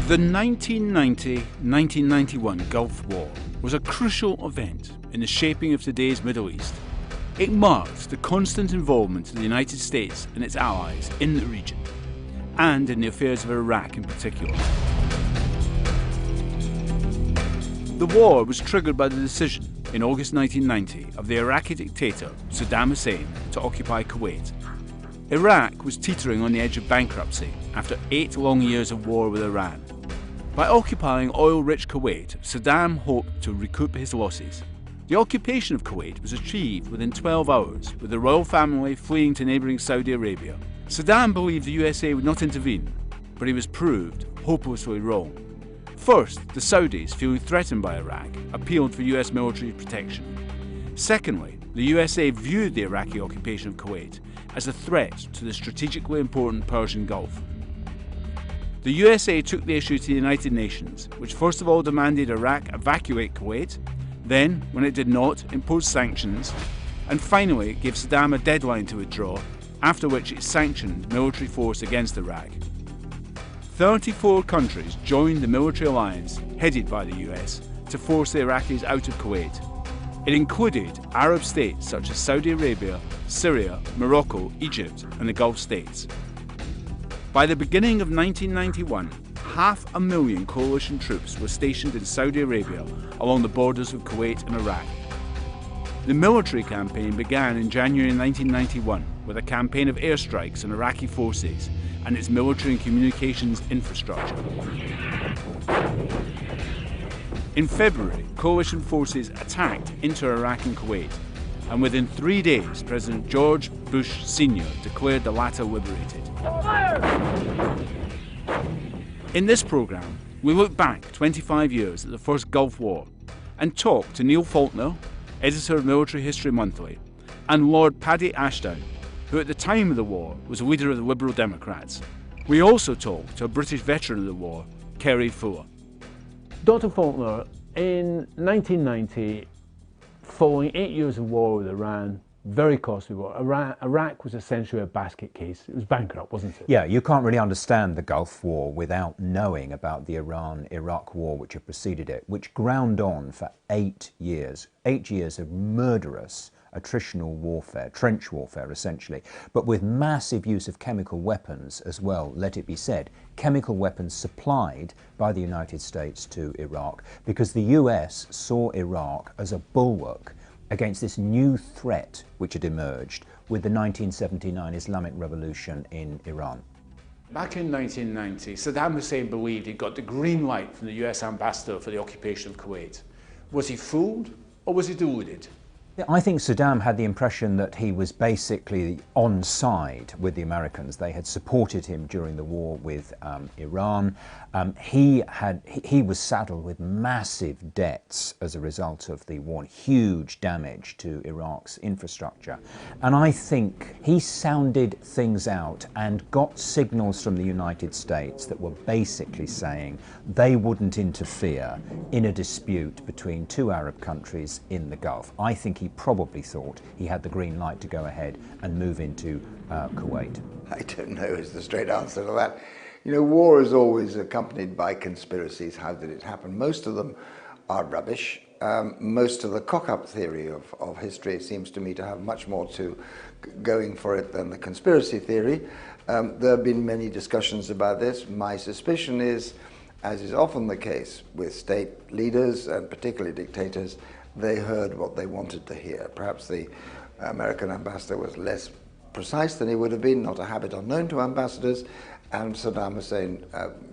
The 1990-1991 Gulf War was a crucial event in the shaping of today's Middle East. It marked the constant involvement of the United States and its allies in the region, and in the affairs of Iraq in particular. The war was triggered by the decision in August 1990 of the Iraqi dictator Saddam Hussein to occupy Kuwait. Iraq was teetering on the edge of bankruptcy after 8 long years of war with Iran. By occupying oil-rich Kuwait, Saddam hoped to recoup his losses. The occupation of Kuwait was achieved within 12 hours, with the royal family fleeing to neighbouring Saudi Arabia. Saddam believed the USA would not intervene, but he was proved hopelessly wrong. First, the Saudis, feeling threatened by Iraq, appealed for US military protection. Secondly, the USA viewed the Iraqi occupation of Kuwait as a threat to the strategically important Persian Gulf. The USA took the issue to the United Nations, which first of all demanded Iraq evacuate Kuwait, then, when it did not, imposed sanctions, and finally gave Saddam a deadline to withdraw, after which it sanctioned military force against Iraq. 34 countries joined the military alliance headed by the US to force the Iraqis out of Kuwait. It included Arab states such as Saudi Arabia, Syria, Morocco, Egypt and the Gulf states. By the beginning of 1991, 500,000 coalition troops were stationed in Saudi Arabia along the borders of Kuwait and Iraq. The military campaign began in January 1991 with a campaign of airstrikes on Iraqi forces and its military and communications infrastructure. In February, coalition forces attacked into Iraq and Kuwait, and within 3 days, President George Bush Sr. declared the latter liberated. In this programme, we look back 25 years at the first Gulf War and talk to Neil Faulkner, editor of Military History Monthly, and Lord Paddy Ashdown, who at the time of the war was a leader of the Liberal Democrats. We also talk to a British veteran of the war, Kerry Fuller. Dr. Faulkner, in 1990, following 8 years of war with Iran, very costly war, Iraq was essentially a basket case. It was bankrupt, wasn't it? Yeah, you can't really understand the Gulf War without knowing about the Iran-Iraq war which had preceded it, which ground on for 8 years. 8 years of murderous attritional warfare, trench warfare essentially, but with massive use of chemical weapons as well, let it be said. Chemical weapons supplied by the United States to Iraq because the US saw Iraq as a bulwark against this new threat which had emerged with the 1979 Islamic Revolution in Iran. Back in 1990, Saddam Hussein believed he'd got the green light from the US ambassador for the occupation of Kuwait. Was he fooled or was he deluded? I think Saddam had the impression that he was basically on side with the Americans. They had supported him during the war with Iran. He was saddled with massive debts as a result of the war, huge damage to Iraq's infrastructure. And I think he sounded things out and got signals from the United States that were basically saying they wouldn't interfere in a dispute between two Arab countries in the Gulf. I think he probably thought he had the green light to go ahead and move into Kuwait. I don't know is the straight answer to that. You know, war is always accompanied by conspiracies. How did it happen? Most of them are rubbish. Most of the cock-up theory of history seems to me to have much more to going for it than the conspiracy theory. There have been many discussions about this. My suspicion is, as is often the case with state leaders and particularly dictators, they heard what they wanted to hear. Perhaps the American ambassador was less precise than he would have been, not a habit unknown to ambassadors, and Saddam Hussein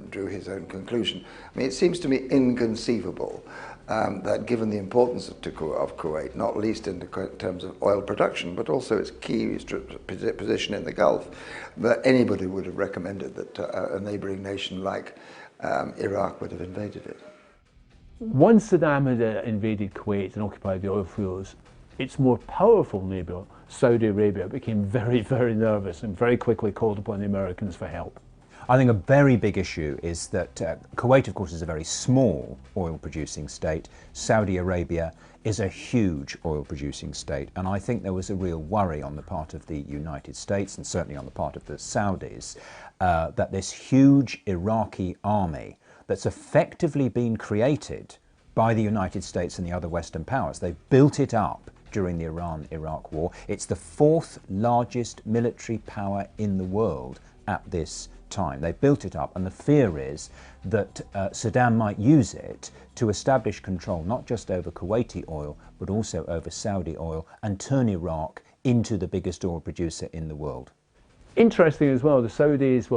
drew his own conclusion. I mean, it seems to me inconceivable that given the importance of Kuwait, not least in terms of oil production, but also its key position in the Gulf, that anybody would have recommended that a neighboring nation like Iraq would have invaded it. Once Saddam had invaded Kuwait and occupied the oil fields, its more powerful neighbour, Saudi Arabia, became very, very nervous and very quickly called upon the Americans for help. I think a very big issue is that Kuwait, of course, is a very small oil-producing state. Saudi Arabia is a huge oil-producing state, and I think there was a real worry on the part of the United States, and certainly on the part of the Saudis, that this huge Iraqi army that's effectively been created by the United States and the other Western powers. They've built it up during the Iran-Iraq war. It's the fourth largest military power in the world at this time. They built it up, and the fear is that Saddam might use it to establish control not just over Kuwaiti oil, but also over Saudi oil, and turn Iraq into the biggest oil producer in the world. Interesting as well, the Saudis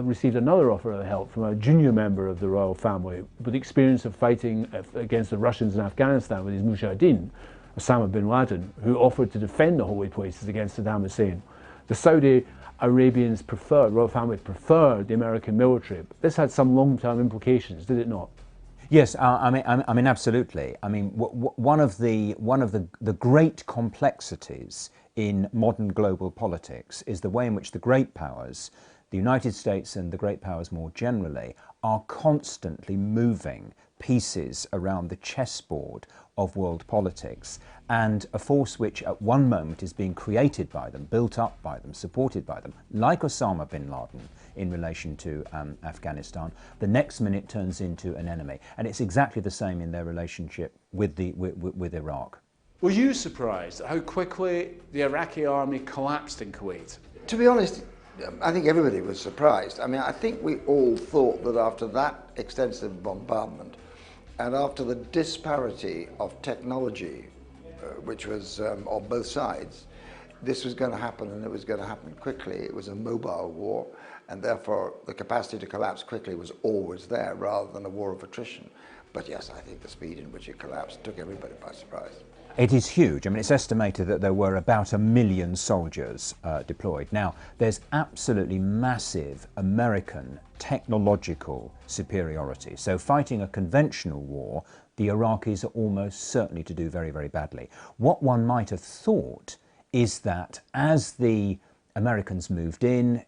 received another offer of help from a junior member of the royal family with experience of fighting against the Russians in Afghanistan with his mujahideen, Osama bin Laden, who offered to defend the holy places against Saddam Hussein. The Saudi Arabians royal family preferred the American military. This had some long-term implications, did it not? Yes, I mean, absolutely. I mean, one of the great complexities in modern global politics is the way in which the great powers, the United States and the great powers more generally, are constantly moving pieces around the chessboard of world politics, and a force which at one moment is being created by them, built up by them, supported by them, like Osama bin Laden in relation to Afghanistan, the next minute turns into an enemy. And it's exactly the same in their relationship with Iraq. Were you surprised at how quickly the Iraqi army collapsed in Kuwait? To be honest, I think everybody was surprised. I mean, I think we all thought that after that extensive bombardment and after the disparity of technology, which was on both sides, this was going to happen, and it was going to happen quickly. It was a mobile war, and therefore the capacity to collapse quickly was always there rather than a war of attrition. But yes, I think the speed in which it collapsed took everybody by surprise. It is huge. I mean, it's estimated that there were about 1 million soldiers deployed. Now, there's absolutely massive American technological superiority. So fighting a conventional war, the Iraqis are almost certainly to do very, very badly. What one might have thought is that as the Americans moved in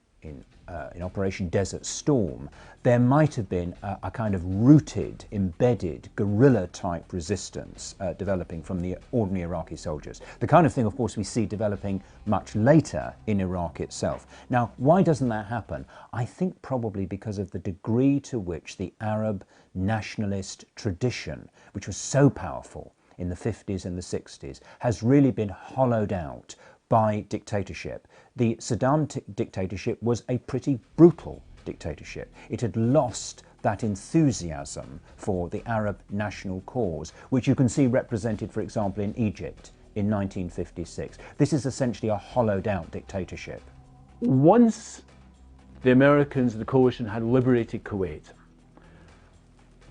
Operation Desert Storm, there might have been a kind of rooted, embedded, guerrilla-type resistance developing from the ordinary Iraqi soldiers. The kind of thing, of course, we see developing much later in Iraq itself. Now, why doesn't that happen? I think probably because of the degree to which the Arab nationalist tradition, which was so powerful in the 50s and the 60s, has really been hollowed out by dictatorship. The Saddam dictatorship was a pretty brutal dictatorship. It had lost that enthusiasm for the Arab national cause, which you can see represented, for example, in Egypt in 1956. This is essentially a hollowed out dictatorship. Once the Americans, the coalition, had liberated Kuwait,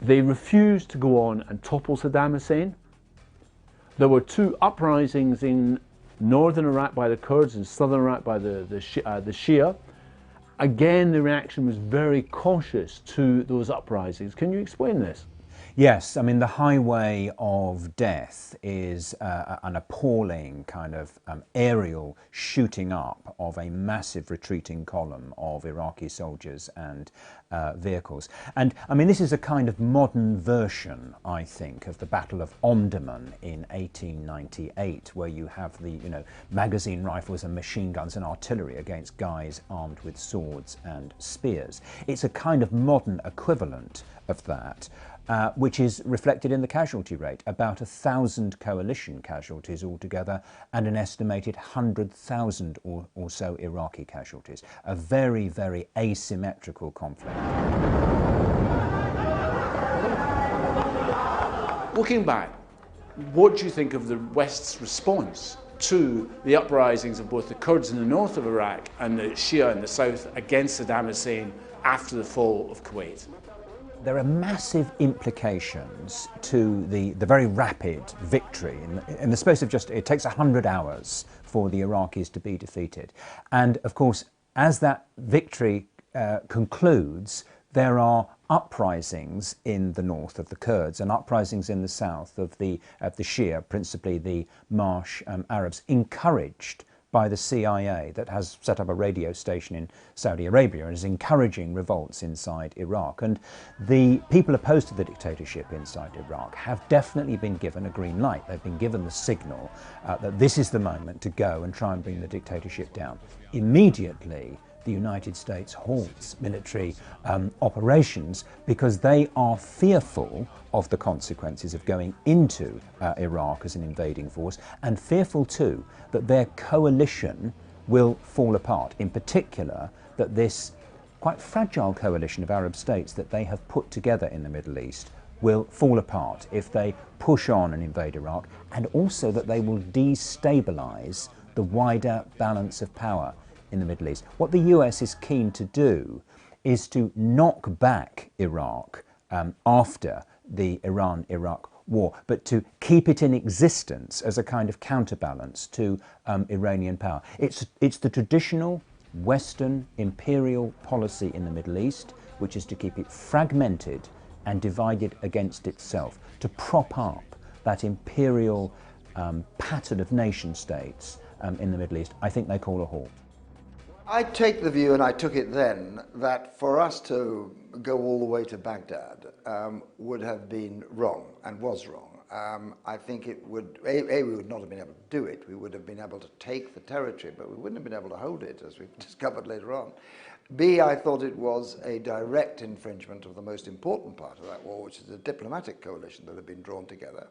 they refused to go on and topple Saddam Hussein. There were two uprisings in northern Iraq by the Kurds and southern Iraq by the Shia. Again, the reaction was very cautious to those uprisings. Can you explain this? Yes, I mean, the highway of death is an appalling kind of aerial shooting up of a massive retreating column of Iraqi soldiers and vehicles. And I mean, this is a kind of modern version, I think, of the Battle of Omdurman in 1898, where you have the, magazine rifles and machine guns and artillery against guys armed with swords and spears. It's a kind of modern equivalent of that. Which is reflected in the casualty rate, about 1,000 coalition casualties altogether and an estimated 100,000 or so Iraqi casualties. A very, very asymmetrical conflict. Looking back, what do you think of the West's response to the uprisings of both the Kurds in the north of Iraq and the Shia in the south against Saddam Hussein after the fall of Kuwait? There are massive implications to the very rapid victory. In the space of it takes 100 hours for the Iraqis to be defeated. And of course, as that victory concludes, there are uprisings in the north of the Kurds and uprisings in the south of the Shia, principally the Marsh Arabs, encouraged by the CIA, that has set up a radio station in Saudi Arabia and is encouraging revolts inside Iraq. And the people opposed to the dictatorship inside Iraq have definitely been given a green light. They've been given the signal that this is the moment to go and try and bring the dictatorship down. Immediately, the United States halts military operations because they are fearful of the consequences of going into Iraq as an invading force, and fearful too that their coalition will fall apart. In particular, that this quite fragile coalition of Arab states that they have put together in the Middle East will fall apart if they push on and invade Iraq, and also that they will destabilise the wider balance of power in the Middle East. What the US is keen to do is to knock back Iraq after the Iran-Iraq war, but to keep it in existence as a kind of counterbalance to Iranian power. It's the traditional Western imperial policy in the Middle East, which is to keep it fragmented and divided against itself, to prop up that imperial pattern of nation states in the Middle East. I think they call a halt. I take the view, and I took it then, that for us to go all the way to Baghdad would have been wrong, and was wrong. I think it would, A, we would not have been able to do it. We would have been able to take the territory, but we wouldn't have been able to hold it, as we've discovered later on. B, I thought it was a direct infringement of the most important part of that war, which is the diplomatic coalition that had been drawn together.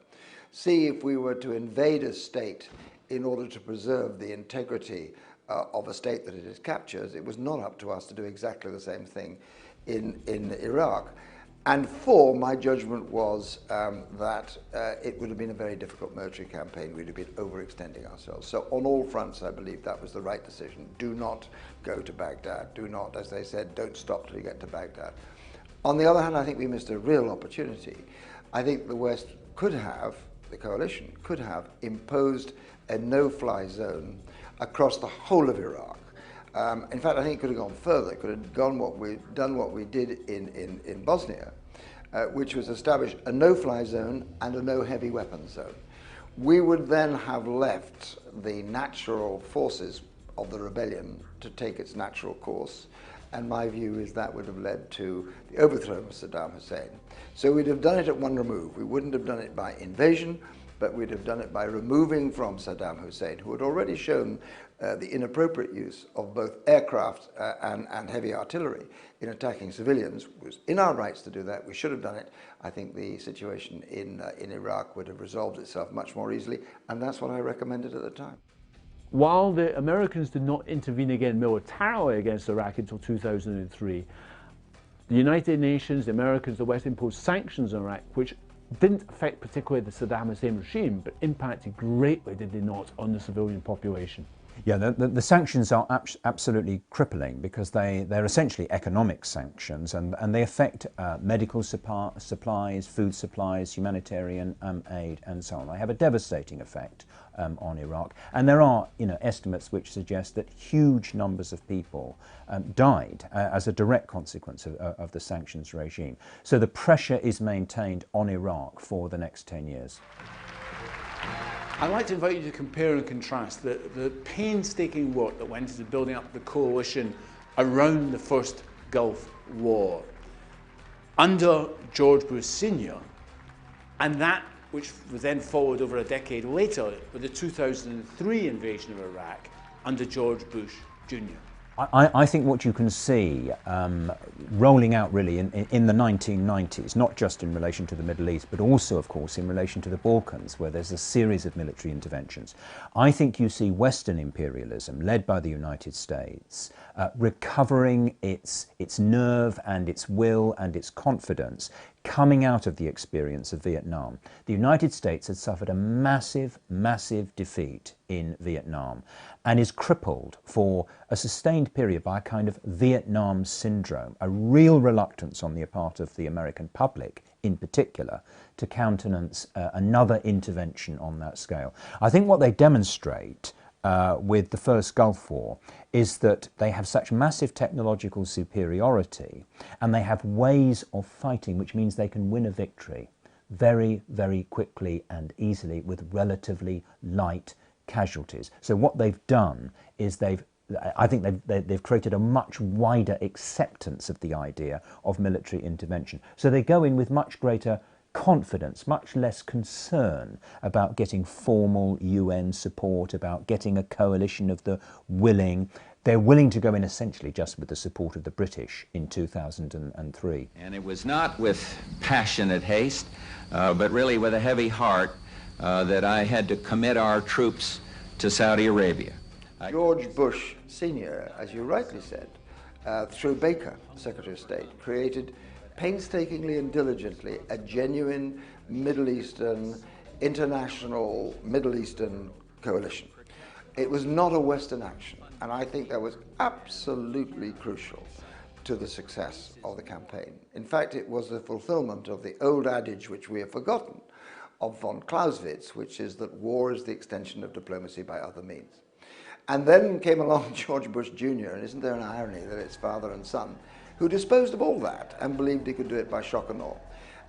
C, if we were to invade a state in order to preserve the integrity of a state that it has captured, it was not up to us to do exactly the same thing in Iraq. And 4, my judgment was that it would have been a very difficult military campaign. We'd have been overextending ourselves. So on all fronts, I believe that was the right decision. Do not go to Baghdad. Do not, as they said, don't stop till you get to Baghdad. On the other hand, I think we missed a real opportunity. I think the West could have, the coalition could have, imposed a no-fly zone across the whole of Iraq. In fact, I think it could have gone further. It could have done what we did in Bosnia, which was establish a no-fly zone and a no-heavy weapons zone. We would then have left the natural forces of the rebellion to take its natural course, and my view is that would have led to the overthrow of Saddam Hussein. So we'd have done it at one remove. We wouldn't have done it by invasion, but we'd have done it by removing from Saddam Hussein, who had already shown the inappropriate use of both aircraft and heavy artillery in attacking civilians. It was in our rights to do that. We should have done it. I think the situation in Iraq would have resolved itself much more easily, and that's what I recommended at the time. While the Americans did not intervene again militarily against Iraq until 2003, the United Nations, the Americans, the West imposed sanctions on Iraq, which didn't affect particularly the Saddam Hussein regime, but impacted greatly, did they not, on the civilian population. Yeah, the sanctions are absolutely crippling because they're essentially economic sanctions, and they affect medical supplies, food supplies, humanitarian aid, and so on. They have a devastating effect on Iraq, and there are estimates which suggest that huge numbers of people died as a direct consequence of the sanctions regime. So the pressure is maintained on Iraq for the next 10 years. I'd like to invite you to compare and contrast the painstaking work that went into building up the coalition around the first Gulf War under George Bush Sr. and that which was then followed over a decade later with the 2003 invasion of Iraq under George Bush Jr. I think what you can see rolling out really in the 1990s, not just in relation to the Middle East, but also, of course, in relation to the Balkans, where there's a series of military interventions. I think you see Western imperialism, led by the United States, recovering its nerve and its will and its confidence coming out of the experience of Vietnam. The United States had suffered a massive, massive defeat in Vietnam and is crippled for a sustained period by a kind of Vietnam syndrome, a real reluctance on the part of the American public in particular to countenance another intervention on that scale. I think what they demonstrate with the first Gulf War is that they have such massive technological superiority and they have ways of fighting which means they can win a victory very, very quickly and easily with relatively light casualties. So what they've done is I think they've created a much wider acceptance of the idea of military intervention. So they go in with much greater confidence, much less concern about getting formal UN support, about getting a coalition of the willing. they're willing to go in essentially just with the support of the British in 2003. And it was not with passionate haste, but really with a heavy heart that I had to commit our troops to Saudi Arabia. George Bush Sr., as you rightly said, through Baker, Secretary of State, created painstakingly and diligently a genuine Middle Eastern, international Middle Eastern coalition. It was not a Western action, and I think that was absolutely crucial to the success of the campaign. In fact, it was the fulfillment of the old adage, which we have forgotten, of von Clausewitz, which is that war is the extension of diplomacy by other means. And then came along George Bush Jr., and isn't there an irony that it's father and son, who disposed of all that and believed he could do it by shock and awe.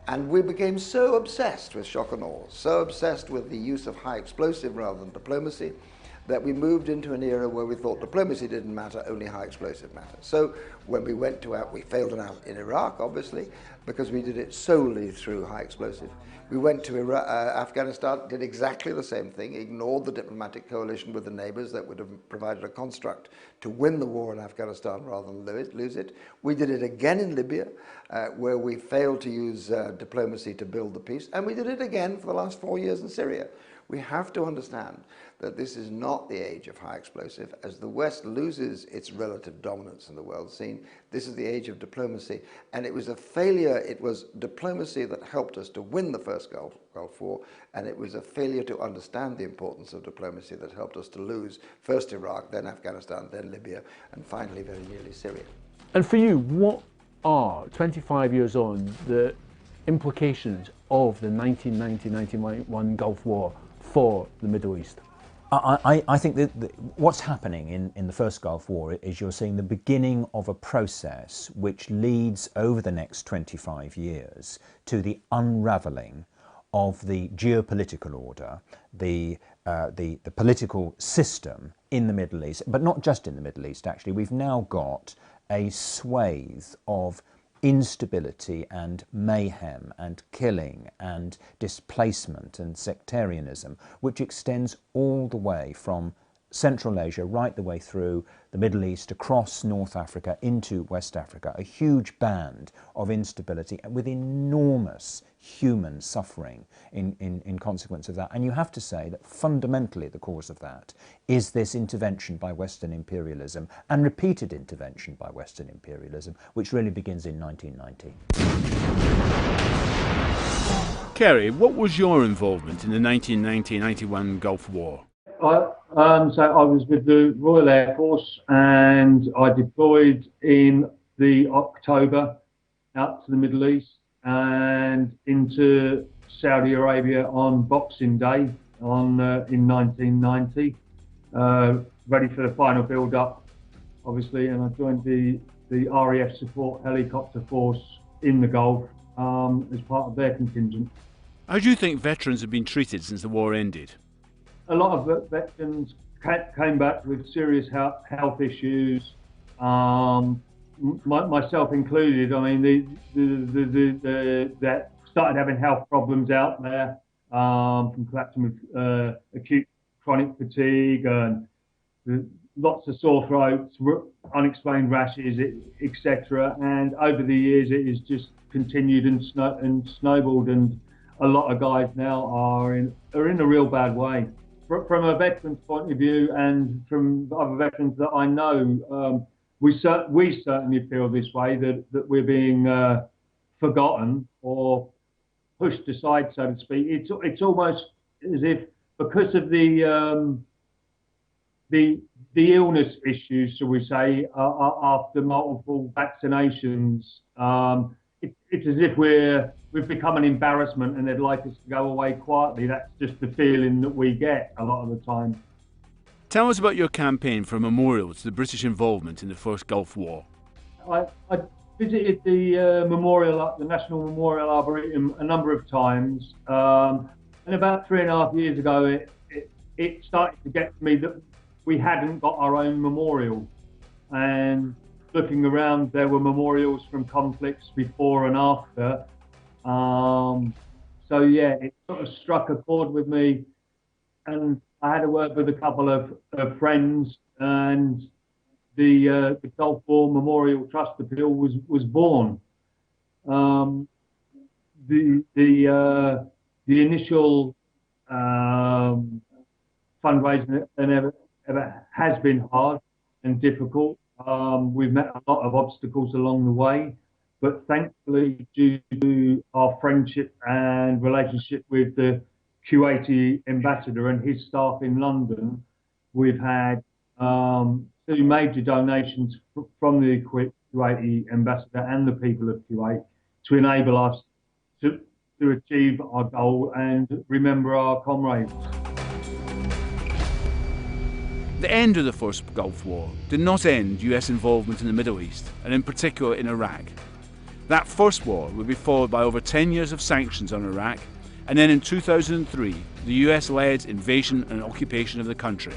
And we became so obsessed with shock and awe, so obsessed with the use of high explosive rather than diplomacy, that we moved into an era where we thought diplomacy didn't matter, only high explosive mattered. So when we went to we failed in Iraq, obviously, because we did it solely through high explosive. We went to Afghanistan, did exactly the same thing, ignored the diplomatic coalition with the neighbors that would have provided a construct to win the war in Afghanistan rather than lose it. We did it again in Libya, where we failed to use diplomacy to build the peace, and we did it again for the last 4 years in Syria. We have to understand that this is not the age of high explosive. As the West loses its relative dominance in the world scene, this is the age of diplomacy, and it was a failure. It was diplomacy that helped us to win the first Gulf War, and it was a failure to understand the importance of diplomacy that helped us to lose first Iraq, then Afghanistan, then Libya, and finally, very nearly, Syria. And for you, what are, 25 years on, the implications of the 1990-91 Gulf War for the Middle East? I think that what's happening in the first Gulf War is you're seeing the beginning of a process which leads over the next 25 years to the unravelling of the geopolitical order, the political system in the Middle East, but not just in the Middle East, actually. We've now got a swathe of instability and mayhem and killing and displacement and sectarianism, which extends all the way from Central Asia right the way through the Middle East, across North Africa into West Africa, a huge band of instability with enormous human suffering in consequence of that. And you have to say that fundamentally the cause of that is this intervention by Western imperialism and repeated intervention by Western imperialism, which really begins in 1990. Kerry, what was your involvement in the 1990-91 Gulf War? So I was with the Royal Air Force, and I deployed in the October out to the Middle East and into Saudi Arabia on Boxing Day in 1990, ready for the final build-up, obviously, and I joined the RAF support helicopter force in the Gulf as part of their contingent. How do you think veterans have been treated since the war ended? A lot of veterans came back with serious health issues, myself included. I mean, that started having health problems out there, from collapsing with acute chronic fatigue and lots of sore throats, unexplained rashes, etc. And over the years, it has just continued and snowballed, and a lot of guys now are in a real bad way. From a veteran's point of view, and from other veterans that I know, we certainly feel this way, that we're being forgotten or pushed aside, so to speak. It's almost as if, because of the illness issues, shall we say, after multiple vaccinations, it's as if we've become an embarrassment and they'd like us to go away quietly. That's just the feeling that we get a lot of the time. Tell us about your campaign for a memorial to the British involvement in the first Gulf War. I visited the the National Memorial Arboretum a number of times, and about 3.5 years ago it started to get to me that we hadn't got our own memorial. And looking around, there were memorials from conflicts before and after. So yeah, it sort of struck a chord with me, and I had to work with a couple of friends, and the Gulf War Memorial Trust Appeal was born. The initial fundraising ever has been hard and difficult. We've met a lot of obstacles along the way, but thankfully, due to our friendship and relationship with the Kuwaiti ambassador and his staff in London, we've had 2 major donations from the Kuwaiti ambassador and the people of Kuwait to enable us to achieve our goal and remember our comrades. The end of the First Gulf War did not end US involvement in the Middle East, and in particular in Iraq. That first war would be followed by over 10 years of sanctions on Iraq, and then in 2003, the US-led invasion and occupation of the country.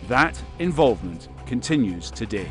That involvement continues today.